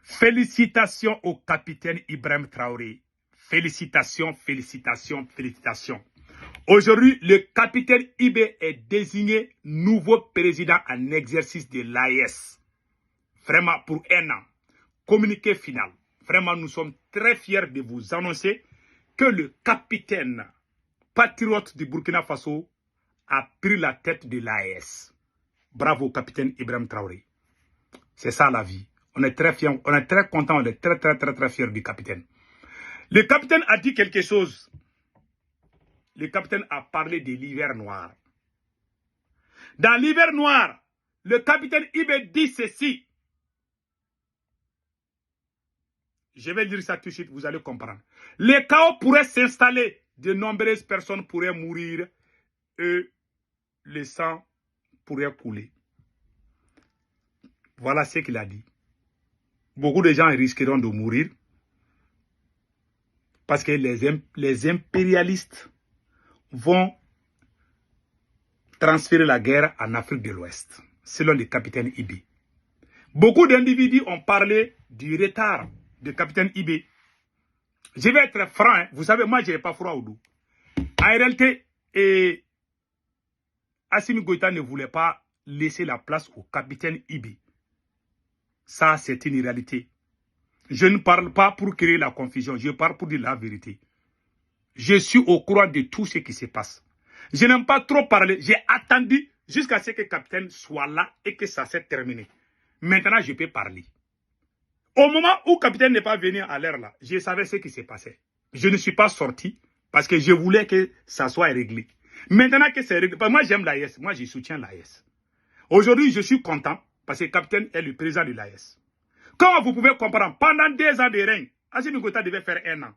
Félicitations au capitaine Ibrahim Traoré. Félicitations, félicitations, félicitations. Aujourd'hui, le capitaine Ibé est désigné nouveau président en exercice de l'AES. Vraiment pour 1 an. Communiqué final. Vraiment, nous sommes très fiers de vous annoncer que le capitaine patriote du Burkina Faso a pris la tête de l'AES. Bravo, capitaine Ibrahim Traoré. C'est ça la vie. On est très fiers, on est très contents, on est très fiers du capitaine. Le capitaine a dit quelque chose. Le capitaine a parlé de l'hiver noir. Dans l'hiver noir, le capitaine Ibé dit ceci. Je vais lire ça tout de suite, vous allez comprendre. Le chaos pourrait s'installer, de nombreuses personnes pourraient mourir et le sang pourrait couler. Voilà ce qu'il a dit. Beaucoup de gens risqueront de mourir parce que les impérialistes vont transférer la guerre en Afrique de l'Ouest, selon le capitaine Ibé. Beaucoup d'individus ont parlé du retard du capitaine Ibé. Je vais être franc, hein. Vous savez, moi je n'ai pas froid au dos. En réalité, Assimi Goïta ne voulait pas laisser la place au capitaine Ibé. Ça, c'est une réalité. Je ne parle pas pour créer la confusion, je parle pour dire la vérité. Je suis au courant de tout ce qui se passe. Je n'aime pas trop parler. J'ai attendu jusqu'à ce que le capitaine soit là et que ça s'est terminé. Maintenant, je peux parler. Au moment où le capitaine n'est pas venu à l'heure là, je savais ce qui s'est passé. Je ne suis pas sorti parce que je voulais que ça soit réglé. Maintenant que c'est réglé, parce que moi j'aime l'AES, moi je soutiens l'AES. Aujourd'hui, je suis content parce que le capitaine est le président de l'AES. Comment vous pouvez comprendre, pendant 2 ans de règne, Assimi Goïta devait faire 1 an.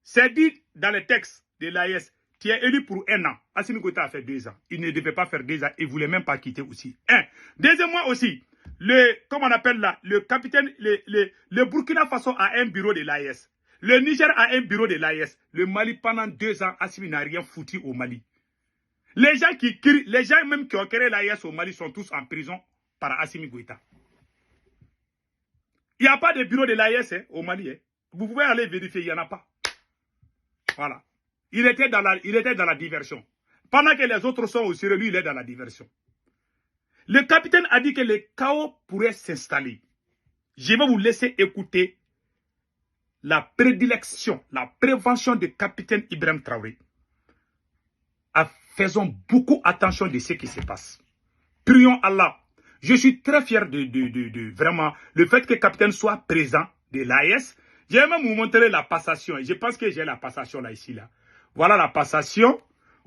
C'est dit dans le texte de l'AES, tu es élu pour 1 an. Assimi Goïta a fait 2 ans. Il ne devait pas faire 2 ans. Il ne voulait même pas quitter aussi. Deuxièmement aussi, comment on appelle là, le capitaine, le Burkina Faso a un bureau de l'AES. Le Niger a un bureau de l'AES. Le Mali, pendant 2 ans, Assimi n'a rien foutu au Mali. Les gens qui crient, les gens même qui ont créé l'AES au Mali sont tous en prison par Assimi Goïta. Il n'y a pas de bureau de l'AES au Mali. Vous pouvez aller vérifier, il n'y en a pas. Voilà. Il était dans la diversion. Pendant que les autres sont au sérieux, lui, il est dans la diversion. Le capitaine a dit que le chaos pourrait s'installer. Je vais vous laisser écouter la prédilection, la prévention du capitaine Ibrahim Traoré. Faisons beaucoup attention de ce qui se passe. Prions Allah. Je suis très fier de vraiment le fait que le capitaine soit présent de l'AES. Je vais même vous montrer la passation. Je pense que j'ai la passation là, ici, là. Voilà la passation.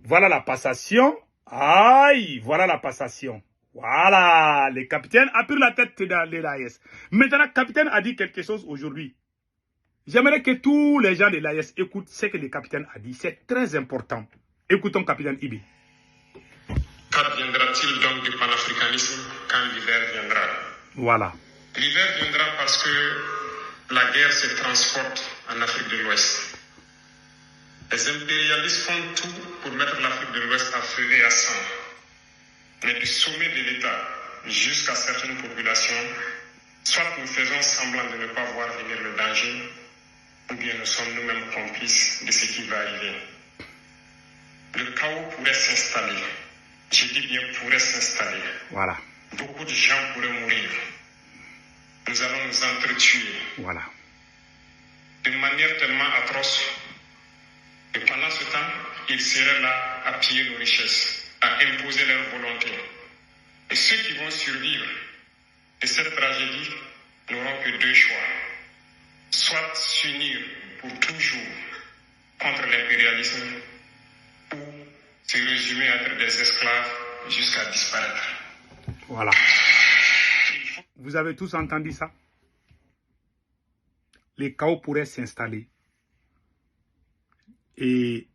Voilà la passation. Aïe, voilà la passation. Voilà, le capitaine a pris la tête de l'AES. Maintenant, le capitaine a dit quelque chose aujourd'hui. J'aimerais que tous les gens de l'AES écoutent ce que le capitaine a dit. C'est très important. Écoutons capitaine Ibé. Qu'adviendra-t-il donc du panafricanisme quand l'hiver viendra? Voilà. L'hiver viendra parce que la guerre se transporte en Afrique de l'Ouest. Les impérialistes font tout pour mettre l'Afrique de l'Ouest à feu et à sang. Mais du sommet de l'État jusqu'à certaines populations, soit nous faisons semblant de ne pas voir venir le danger, ou bien nous sommes nous-mêmes complices de ce qui va arriver. Le chaos pourrait s'installer. Je dis bien pourrait s'installer. Voilà. Beaucoup de gens pourraient mourir. Nous allons nous entretuer. Voilà. D'une manière tellement atroce que pendant ce temps, ils seraient là à piller nos richesses, à imposer leur volonté. Et ceux qui vont survivre de cette tragédie n'auront que 2 choix. Soit s'unir pour toujours contre l'impérialisme ou se résumer à être des esclaves jusqu'à disparaître. Voilà. Vous avez tous entendu ça? Les chaos pourraient s'installer. Et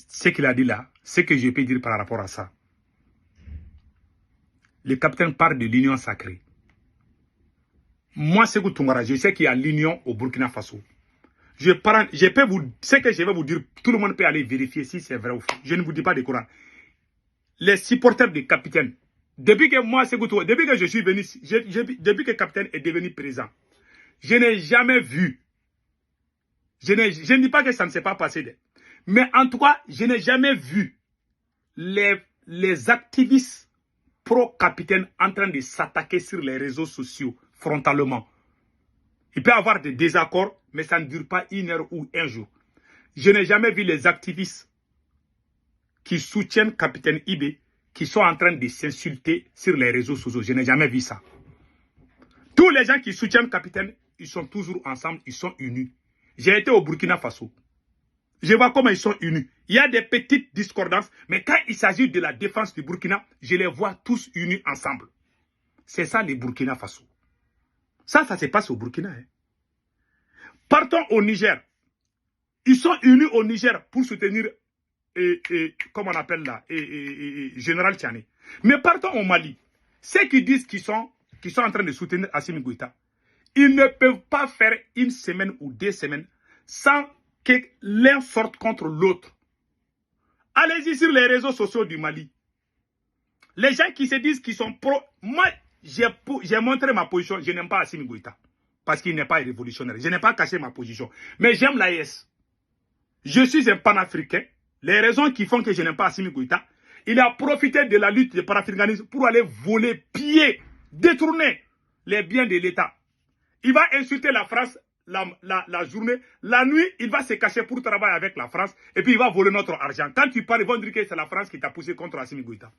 ce qu'il a dit là, ce que je peux dire par rapport à ça. Le capitaine parle de l'union sacrée. Moi, Sékou Tounkara, je sais qu'il y a l'union au Burkina Faso. Ce que je vais vous dire, tout le monde peut aller vérifier si c'est vrai ou faux. Je ne vous dis pas de Coran. Les supporters du capitaine, depuis que moi, Sékou Tounkara, depuis que je suis venu, depuis que le capitaine est devenu président, Je n'ai jamais vu. Je ne dis pas que ça ne s'est pas passé. Mais en tout cas, je n'ai jamais vu les activistes pro-capitaine en train de s'attaquer sur les réseaux sociaux frontalement. Il peut y avoir des désaccords, mais ça ne dure pas une heure ou un jour. Je n'ai jamais vu les activistes qui soutiennent capitaine Ibé qui sont en train de s'insulter sur les réseaux sociaux. Je n'ai jamais vu ça. Tous les gens qui soutiennent capitaine, ils sont toujours ensemble, ils sont unis. J'ai été au Burkina Faso. Je vois comment ils sont unis. Il y a des petites discordances, mais quand il s'agit de la défense du Burkina, je les vois tous unis ensemble. C'est ça les Burkina Faso. Ça se passe au Burkina. Hein. Partons au Niger. Ils sont unis au Niger pour soutenir, comment on appelle là, Général Tchani. Mais partons au Mali. Ceux qui disent qu'ils sont en train de soutenir Assimi Goïta, ils ne peuvent pas faire une semaine ou 2 semaines sans que l'un sorte contre l'autre. Allez-y sur les réseaux sociaux du Mali. Les gens qui se disent qu'ils sont pro... Moi, j'ai montré ma position. Je n'aime pas Assimi Goïta. Parce qu'il n'est pas révolutionnaire. Je n'ai pas caché ma position. Mais j'aime l'AES. Je suis un panafricain. Les raisons qui font que je n'aime pas Assimi Goïta, il a profité de la lutte des panafricanistes pour aller voler, piller, détourner les biens de l'État. Il va insulter la France la journée. La nuit, il va se cacher pour travailler avec la France. Et puis, il va voler notre argent. Quand tu parles, ils vont dire que c'est la France qui t'a poussé contre Assimi Goïta.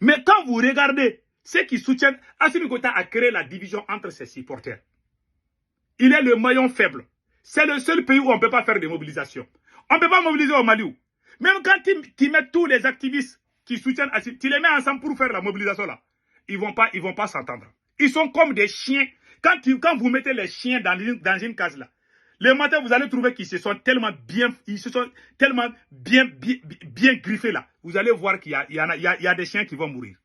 Mais quand vous regardez ceux qui soutiennent, Assimi Goïta a créé la division entre ses supporters. Il est le maillon faible. C'est le seul pays où on ne peut pas faire de mobilisation. On ne peut pas mobiliser au Mali. Même quand tu mets tous les activistes qui soutiennent Assimi, tu les mets ensemble pour faire la mobilisation là. Ils vont pas s'entendre. Ils sont comme des chiens. Quand vous mettez les chiens dans une case là, le matin vous allez trouver qu'ils se sont tellement bien griffés là. Vous allez voir qu'il y a des chiens qui vont mourir.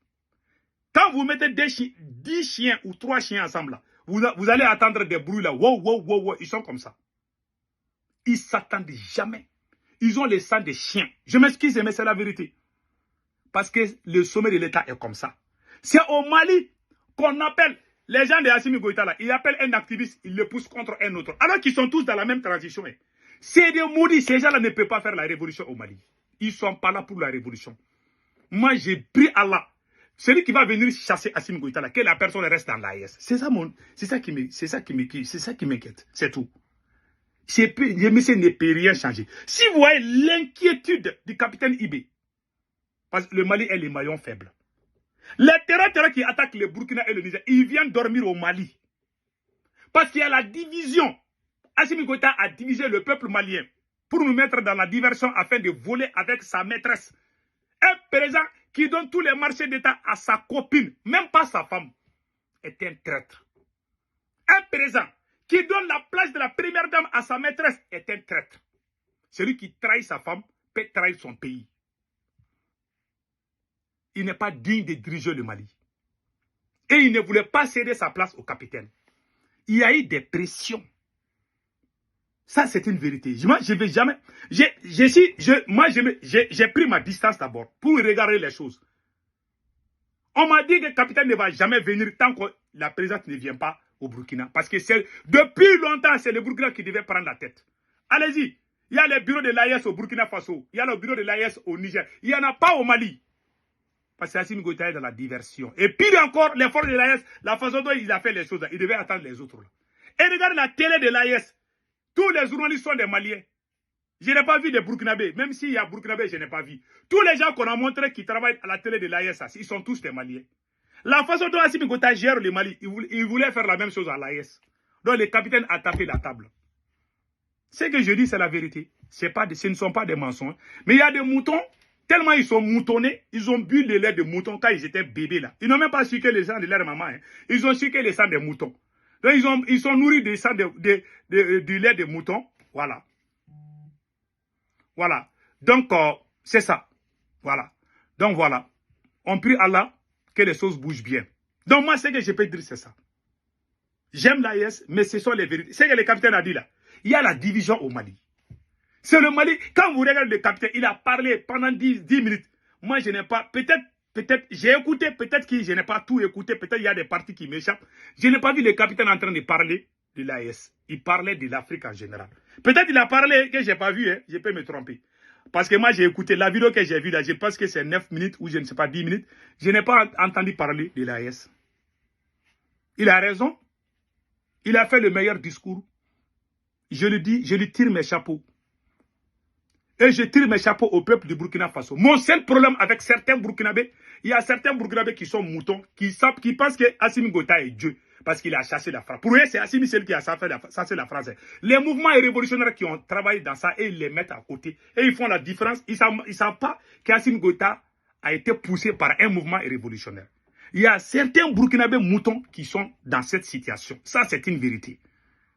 Quand vous mettez 10 chiens ou 3 chiens ensemble là, vous allez attendre des bruits là. Wow, wow, wow, wow. Ils sont comme ça. Ils s'attendent jamais. Ils ont le sang des chiens. Je m'excuse, mais c'est la vérité. Parce que le sommet de l'État est comme ça. C'est au Mali qu'on appelle les gens de Assimi Goïta là. Ils appellent un activiste, ils le poussent contre un autre. Alors qu'ils sont tous dans la même transition. Hein. C'est des maudits. Ces gens-là ne peuvent pas faire la révolution au Mali. Ils ne sont pas là pour la révolution. Moi, j'ai pris Allah. Celui qui va venir chasser Assimi Goïta là, que la personne reste dans l'AES. C'est ça qui m'inquiète. C'est tout. Le monsieur ne peut rien changer. Si vous voyez l'inquiétude du capitaine Ibé, parce que le Mali est le maillon faible. Les terrains qui attaquent le Burkina et le Niger, ils viennent dormir au Mali. Parce qu'il y a la division. Assimi Goïta a divisé le peuple malien pour nous mettre dans la diversion afin de voler avec sa maîtresse. Un président qui donne tous les marchés d'État à sa copine, même pas sa femme, est un traître. Un président qui donne la place de la première dame à sa maîtresse est un traître. Celui qui trahit sa femme peut trahir son pays. Il n'est pas digne de diriger le Mali. Et il ne voulait pas céder sa place au capitaine. Il y a eu des pressions. Ça, c'est une vérité. Moi, je ne vais jamais... J'ai pris ma distance d'abord pour regarder les choses. On m'a dit que le capitaine ne va jamais venir tant que la présidente ne vient pas au Burkina. Parce que depuis longtemps, c'est le Burkina qui devait prendre la tête. Allez-y. Il y a le bureau de l'AES au Burkina Faso. Il y a le bureau de l'AES au Niger. Il n'y en a pas au Mali. Parce que Assimi Goïta est dans la diversion. Et pire encore, les forces de l'AES, la façon dont ils ont fait les choses, ils devaient attendre les autres. Là. Et regarde la télé de l'AES. Tous les journalistes sont des Maliens. Je n'ai pas vu des Burkinabés. Même s'il y a Burkinabés, je n'ai pas vu. Tous les gens qu'on a montrés qui travaillent à la télé de l'AES, ils sont tous des Maliens. La façon dont Assimi Goïta gère le Mali, il voulait faire la même chose à l'AES. Donc le capitaine a tapé la table. Ce que je dis, c'est la vérité. Ce ne sont pas des mensonges. Mais il y a des moutons, tellement ils sont moutonnés, ils ont bu le lait de mouton quand ils étaient bébés là. Ils n'ont même pas sucé le sang de leur maman. Hein. Ils ont sucé le sang des moutons. Donc ils sont nourris du sang du lait de mouton. Voilà. Voilà. Donc, c'est ça. Voilà. Donc, voilà. On prie Allah que les choses bougent bien. Donc, moi, ce que je peux dire, c'est ça. J'aime l'AES, mais ce sont les vérités. C'est que le capitaine a dit là. Il y a la division au Mali. C'est le Mali. Quand vous regardez le capitaine, il a parlé pendant 10 minutes. Moi, je n'ai pas... Peut-être peut-être, j'ai écouté, peut-être que je n'ai pas tout écouté, peut-être il y a des parties qui m'échappent. Je n'ai pas vu le capitaine en train de parler de l'AES. Il parlait de l'Afrique en général. Peut-être il a parlé que je n'ai pas vu, hein, je peux me tromper. Parce que moi j'ai écouté la vidéo que j'ai vue là, je pense que c'est 9 minutes ou je ne sais pas 10 minutes. Je n'ai pas entendu parler de l'AES. Il a raison. Il a fait le meilleur discours. Je le dis, je lui tire mes chapeaux. Et je tire mes chapeaux au peuple du Burkina Faso. Mon seul problème avec certains Burkinabés, il y a certains Burkinabés qui sont moutons, qui pensent que Assimi Goïta est Dieu, parce qu'il a chassé la France. Pour eux, c'est Assimi seul qui a chassé la France. Les mouvements révolutionnaires qui ont travaillé dans ça, et ils les mettent à côté. Et ils font la différence. Ils ne savent pas qu'Assimi Goïta a été poussé par un mouvement révolutionnaire. Il y a certains Burkinabés moutons qui sont dans cette situation. Ça, c'est une vérité.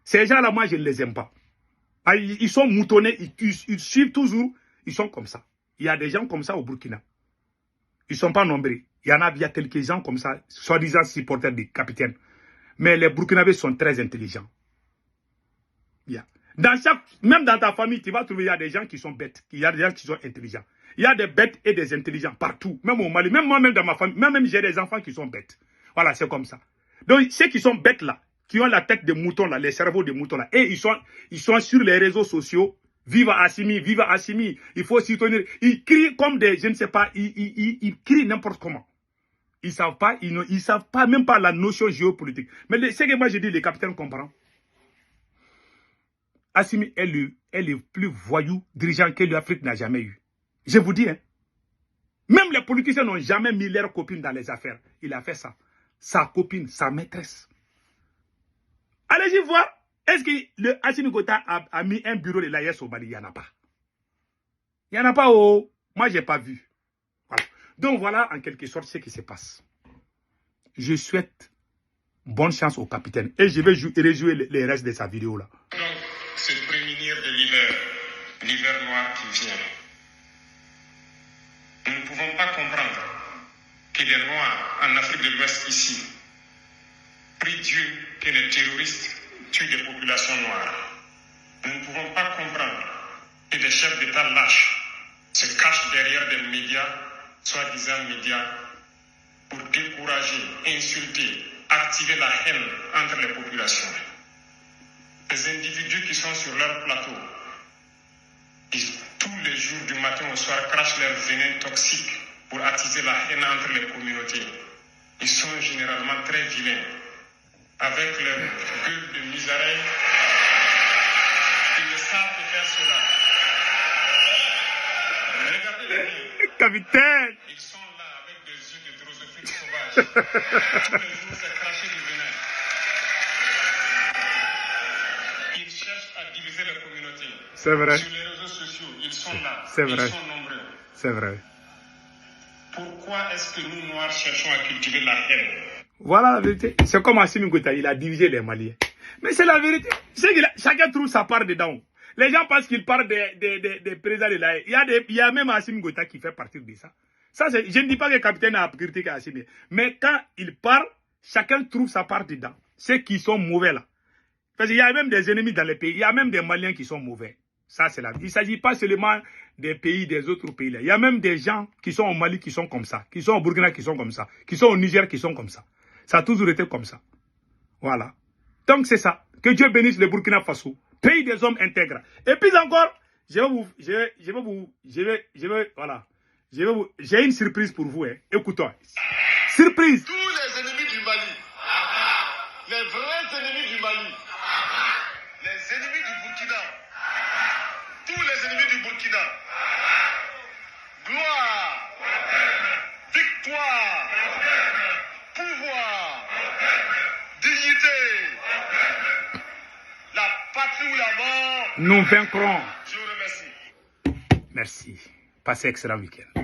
Ces gens-là, moi, je ne les aime pas. Ils sont moutonnés, ils suivent toujours, ils sont comme ça. Il y a des gens comme ça au Burkina. Ils ne sont pas nombreux. Il y a quelques gens comme ça, soi-disant supporters des capitaines. Mais les Burkinabés sont très intelligents. Même dans ta famille, tu vas trouver il y a des gens qui sont bêtes, il y a des gens qui sont intelligents. Il y a des bêtes et des intelligents partout. Même au Mali, même moi-même dans ma famille, même j'ai des enfants qui sont bêtes. Voilà, c'est comme ça. Donc, ceux qui sont bêtes là, qui ont la tête de mouton là, les cerveaux de mouton là, et ils sont sur les réseaux sociaux, vive Assimi, il faut s'y tenir. Ils crient comme des, je ne sais pas, ils crient n'importe comment. Ils savent pas même pas la notion géopolitique. Mais ce que moi je dis, les capitaines comprennent. Assimi est le plus voyou dirigeant que l'Afrique n'a jamais eu. Je vous dis, hein. Même les politiciens n'ont jamais mis leur copine dans les affaires. Il a fait ça. Sa copine, sa maîtresse. Allez-y voir. Est-ce que le Assimi Goïta a mis un bureau de l'AES au Mali? Il n'y en a pas. Il n'y en a pas. Oh. Moi, je n'ai pas vu. Voilà. Donc, voilà en quelque sorte ce qui se passe. Je souhaite bonne chance au capitaine. Et je vais réjouir les restes de sa vidéo là. Donc, se prémunir de l'hiver noir qui vient. Nous ne pouvons pas comprendre que les Noirs en Afrique de l'Ouest ici prient Dieu que les terroristes tuent des populations noires. Nous ne pouvons pas comprendre que des chefs d'État lâches se cachent derrière des médias, soi-disant médias, pour décourager, insulter, activer la haine entre les populations. Les individus qui sont sur leur plateau, tous les jours du matin au soir, crachent leur venin toxique pour attiser la haine entre les communautés. Ils sont généralement très vilains. Avec leur gueule de misérable, ils ne savent faire cela. Regardez-les bien. Capitaine! Ils sont là avec des yeux de drosophiles sauvages. Tous les jours, c'est cracher du venin. Ils cherchent à diviser les communautés. C'est vrai. Sur les réseaux sociaux, ils sont là. C'est vrai. Ils sont nombreux. C'est vrai. Pourquoi est-ce que nous, Noirs, cherchons à cultiver la haine? Voilà la vérité. C'est comme Assimi Goïta, il a divisé les Maliens. Mais c'est la vérité. Chacun trouve sa part dedans. Les gens pensent qu'il parle des présidents de l'AE. Il y a même Assimi Goïta qui fait partie de ça. Je ne dis pas que le capitaine a critiqué Assimi. Mais quand il parle, chacun trouve sa part dedans. Ceux qui sont mauvais là. Parce qu'il y a même des ennemis dans les pays. Il y a même des Maliens qui sont mauvais. Ça, c'est la vie. Il ne s'agit pas seulement des pays, des autres pays là. Il y a même des gens qui sont au Mali qui sont comme ça. Qui sont au Burkina qui sont comme ça. Qui sont au Niger qui sont comme ça. Ça a toujours été comme ça. Voilà. Donc c'est ça. Que Dieu bénisse le Burkina Faso. Pays des hommes intègres. Et puis encore, j'ai une surprise pour vous. Hein. Écoutons. Surprise. Tous les ennemis du Mali, les vrais ennemis du Mali, les ennemis du Burkina, tous les ennemis du Burkina, gloire, victoire, pouvoir, dignité, la patrie ou la mort, nous vaincrons. je vous remercie. Merci. Passez excellent week-end.